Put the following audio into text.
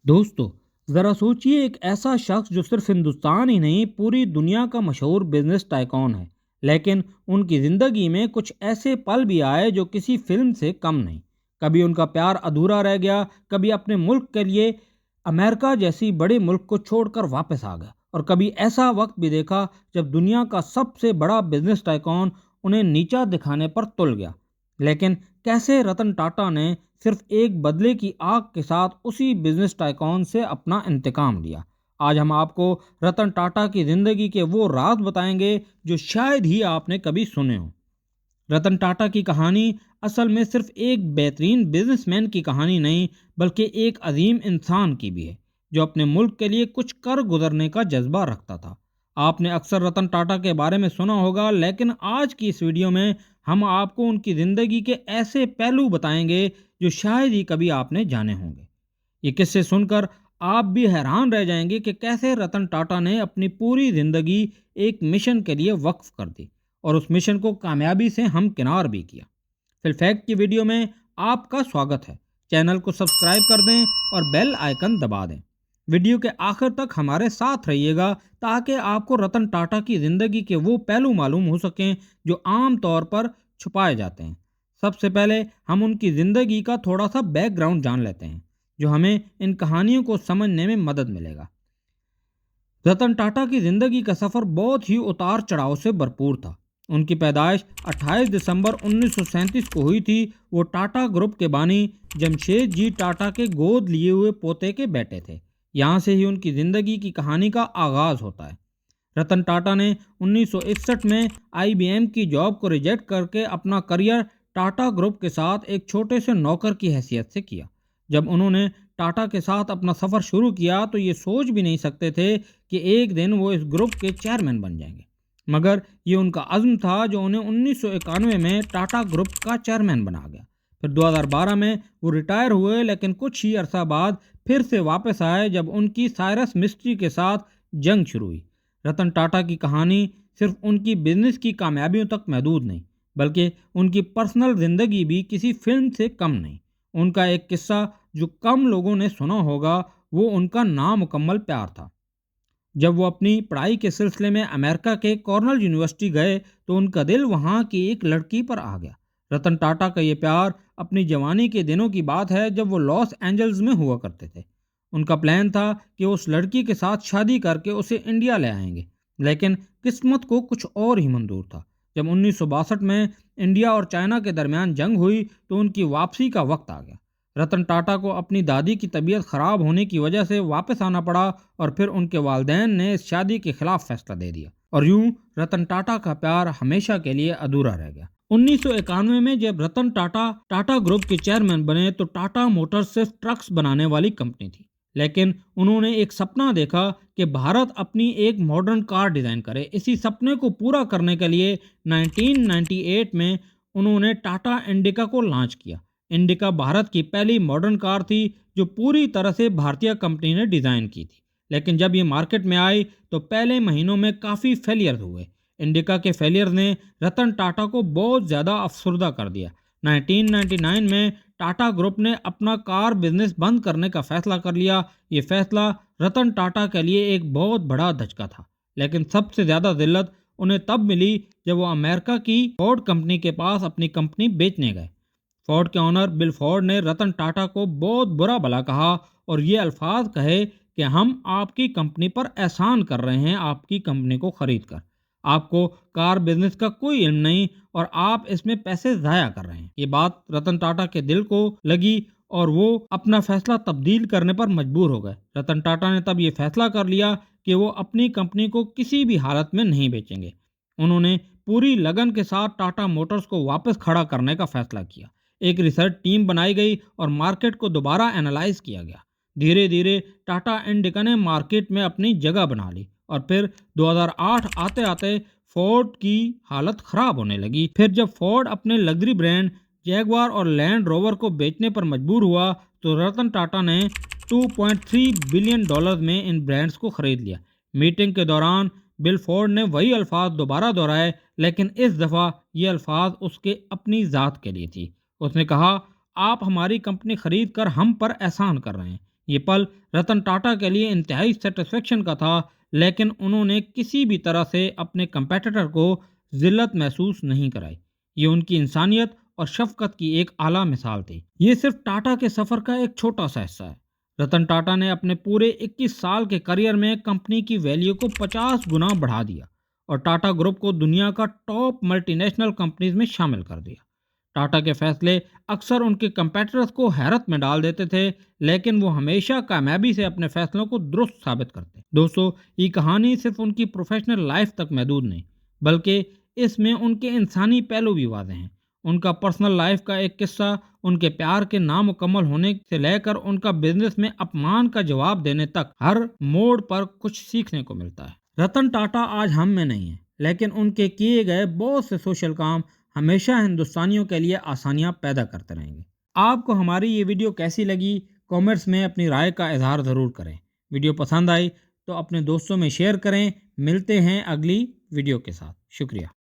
دوستو، ذرا سوچئے ایک ایسا شخص جو صرف ہندوستان ہی نہیں پوری دنیا کا مشہور بزنس ٹائکون ہے، لیکن ان کی زندگی میں کچھ ایسے پل بھی آئے جو کسی فلم سے کم نہیں۔ کبھی ان کا پیار ادھورا رہ گیا، کبھی اپنے ملک کے لیے امریکہ جیسی بڑے ملک کو چھوڑ کر واپس آ گیا، اور کبھی ایسا وقت بھی دیکھا جب دنیا کا سب سے بڑا بزنس ٹائکون انہیں نیچا دکھانے پر تل گیا۔ لیکن کیسے رتن ٹاٹا نے صرف ایک بدلے کی آگ کے ساتھ اسی بزنس ٹائکون سے اپنا انتقام لیا۔ آج ہم آپ کو رتن ٹاٹا کی زندگی کے وہ راز بتائیں گے جو شاید ہی آپ نے کبھی سنے ہوں۔ رتن ٹاٹا کی کہانی اصل میں صرف ایک بہترین بزنس مین کی کہانی نہیں، بلکہ ایک عظیم انسان کی بھی ہے جو اپنے ملک کے لیے کچھ کر گزرنے کا جذبہ رکھتا تھا۔ آپ نے اکثر رتن ٹاٹا کے بارے میں سنا ہوگا، لیکن آج کی اس ویڈیو میں ہم آپ کو ان کی زندگی کے ایسے پہلو بتائیں گے جو شاید ہی کبھی آپ نے جانے ہوں گے۔ یہ قصے سن کر آپ بھی حیران رہ جائیں گے کہ کیسے رتن ٹاٹا نے اپنی پوری زندگی ایک مشن کے لیے وقف کر دی اور اس مشن کو کامیابی سے ہمکنار بھی کیا۔ فل فیکٹ کی ویڈیو میں آپ کا سواگت ہے۔ چینل کو سبسکرائب کر دیں اور بیل آئیکن دبا دیں۔ ویڈیو کے آخر تک ہمارے ساتھ رہیے گا تاکہ آپ کو رتن ٹاٹا کی زندگی کے وہ پہلو معلوم ہو سکیں جو عام طور پر چھپائے جاتے ہیں۔ سب سے پہلے ہم ان کی زندگی کا تھوڑا سا بیک گراؤنڈ جان لیتے ہیں جو ہمیں ان کہانیوں کو سمجھنے میں مدد ملے گا۔ رتن ٹاٹا کی زندگی کا سفر بہت ہی اتار چڑھاؤ سے بھرپور تھا۔ ان کی پیدائش 28 دسمبر 1937 کو ہوئی تھی۔ وہ ٹاٹا گروپ کے بانی جمشید جی ٹاٹا کے گود لیے ہوئے پوتے کے بیٹے تھے۔ یہاں سے ہی ان کی زندگی کی کہانی کا آغاز ہوتا ہے۔ رتن ٹاٹا نے 1961 میں IBM کی جاب کو ریجیکٹ کر کے اپنا کریئر ٹاٹا گروپ کے ساتھ ایک چھوٹے سے نوکر کی حیثیت سے کیا۔ جب انہوں نے ٹاٹا کے ساتھ اپنا سفر شروع کیا تو یہ سوچ بھی نہیں سکتے تھے کہ ایک دن وہ اس گروپ کے چیئرمین بن جائیں گے، مگر یہ ان کا عزم تھا جو انہیں 1991 میں ٹاٹا گروپ کا چیئرمین بنا گیا۔ پھر 2012 میں وہ ریٹائر ہوئے، لیکن کچھ ہی عرصہ بعد پھر سے واپس آئے جب ان کی سائرس مسٹری کے ساتھ جنگ شروع ہوئی۔ رتن ٹاٹا کی کہانی صرف ان کی بزنس کی کامیابیوں تک محدود نہیں، بلکہ ان کی پرسنل زندگی بھی کسی فلم سے کم نہیں۔ ان کا ایک قصہ جو کم لوگوں نے سنا ہوگا وہ ان کا نامکمل پیار تھا۔ جب وہ اپنی پڑھائی کے سلسلے میں امریکہ کے کارنل یونیورسٹی گئے تو ان کا دل وہاں کی ایک لڑکی پر آ گیا۔ رتن ٹاٹا کا یہ پیار اپنی جوانی کے دنوں کی بات ہے جب وہ لاس اینجلز میں ہوا کرتے تھے۔ ان کا پلان تھا کہ وہ اس لڑکی کے ساتھ شادی کر کے اسے انڈیا لے آئیں گے، لیکن قسمت کو کچھ اور ہی منظور تھا۔ جب 1962 میں انڈیا اور چائنا کے درمیان جنگ ہوئی تو ان کی واپسی کا وقت آ گیا۔ رتن ٹاٹا کو اپنی دادی کی طبیعت خراب ہونے کی وجہ سے واپس آنا پڑا اور پھر ان کے والدین نے اس شادی کے خلاف فیصلہ دے دیا، اور یوں رتن ٹاٹا کا پیار ہمیشہ کے لیے ادھورا رہ گیا۔ 1991 میں جب رتن ٹاٹا ٹاٹا گروپ کے چیئرمین بنے تو ٹاٹا موٹرز صرف ٹرکس بنانے والی کمپنی تھی، لیکن انہوں نے ایک سپنا دیکھا کہ بھارت اپنی ایک ماڈرن کار ڈیزائن کرے۔ اسی سپنے کو پورا کرنے کے لیے 1998 میں انہوں نے ٹاٹا انڈیکا کو لانچ کیا۔ انڈیکا بھارت کی پہلی ماڈرن کار تھی جو پوری طرح سے بھارتیہ کمپنی نے ڈیزائن کی تھی، لیکن جب یہ مارکیٹ میں آئی تو پہلے مہینوں میں کافی فیلیئر ہوئے۔ انڈیکا کے فیلیئر نے رتن ٹاٹا کو بہت زیادہ افسردہ کر دیا۔ 1999 میں ٹاٹا گروپ نے اپنا کار بزنس بند کرنے کا فیصلہ کر لیا۔ یہ فیصلہ رتن ٹاٹا کے لیے ایک بہت بڑا دھچکا تھا، لیکن سب سے زیادہ ذلت انہیں تب ملی جب وہ امریکہ کی فورڈ کمپنی کے پاس اپنی کمپنی بیچنے گئے۔ فورڈ کے آنر بل فورڈ نے رتن ٹاٹا کو بہت برا بھلا کہا اور یہ الفاظ کہے کہ ہم آپ کی کمپنی پر احسان کر رہے ہیں آپ کی کمپنی کو خرید کر۔ آپ کو کار بزنس کا کوئی علم نہیں اور آپ اس میں پیسے ضائع کر رہے ہیں۔ یہ بات رتن ٹاٹا کے دل کو لگی اور وہ اپنا فیصلہ تبدیل کرنے پر مجبور ہو گئے۔ رتن ٹاٹا نے تب یہ فیصلہ کر لیا کہ وہ اپنی کمپنی کو کسی بھی حالت میں نہیں بیچیں گے۔ انہوں نے پوری لگن کے ساتھ ٹاٹا موٹرز کو واپس کھڑا کرنے کا فیصلہ کیا۔ ایک ریسرچ ٹیم بنائی گئی اور مارکیٹ کو دوبارہ اینالائز کیا گیا۔ دھیرے دھیرے ٹاٹا انڈیکا نے مارکیٹ میں اپنی جگہ بنا لی اور پھر 2008 آتے آتے فورڈ کی حالت خراب ہونے لگی۔ پھر جب فورڈ اپنے لگژری برانڈ جیگوار اور لینڈ روور کو بیچنے پر مجبور ہوا تو رتن ٹاٹا نے $2.3 بلین میں ان برانڈز کو خرید لیا۔ میٹنگ کے دوران بل فورڈ نے وہی الفاظ دوبارہ دہرائے، لیکن اس دفعہ یہ الفاظ اس کے اپنی ذات کے لیے تھی۔ اس نے کہا، آپ ہماری کمپنی خرید کر ہم پر احسان کر رہے ہیں، یہ پل رتن ٹاٹا کے لیے انتہائی سیٹسفیکشن کا تھا، لیکن انہوں نے کسی بھی طرح سے اپنے کمپیٹیٹر کو ذلت محسوس نہیں کرائی۔ یہ ان کی انسانیت اور شفقت کی ایک اعلیٰ مثال تھی۔ یہ صرف ٹاٹا کے سفر کا ایک چھوٹا سا حصہ ہے۔ رتن ٹاٹا نے اپنے پورے 21 سال کے کیریئر میں کمپنی کی ویلیو کو 50 گنا بڑھا دیا اور ٹاٹا گروپ کو دنیا کا ٹاپ ملٹی نیشنل کمپنیز میں شامل کر دیا۔ ٹاٹا کے فیصلے اکثر ان کے کمپیٹیٹرز کو حیرت میں ڈال دیتے تھے، لیکن وہ ہمیشہ کامیابی سے اپنے فیصلوں کو درست ثابت کرتے۔ دوستو، یہ کہانی صرف ان کی پروفیشنل لائف تک محدود نہیں، بلکہ اس میں ان کے انسانی پہلو بھی واضح ہیں۔ ان کا پرسنل لائف کا ایک قصہ ان کے پیار کے نامکمل ہونے سے لے کر ان کا بزنس میں اپمان کا جواب دینے تک ہر موڑ پر کچھ سیکھنے کو ملتا ہے۔ رتن ٹاٹا آج ہم میں نہیں ہیں، لیکن ان کے کیے گئے بہت سے سوشل کام ہمیشہ ہندوستانیوں کے لیے آسانیاں پیدا کرتے رہیں گے۔ آپ کو ہماری یہ ویڈیو کیسی لگی؟ کامنٹس میں اپنی رائے کا اظہار ضرور کریں۔ ویڈیو پسند آئی تو اپنے دوستوں میں شیئر کریں۔ ملتے ہیں اگلی ویڈیو کے ساتھ۔ شکریہ۔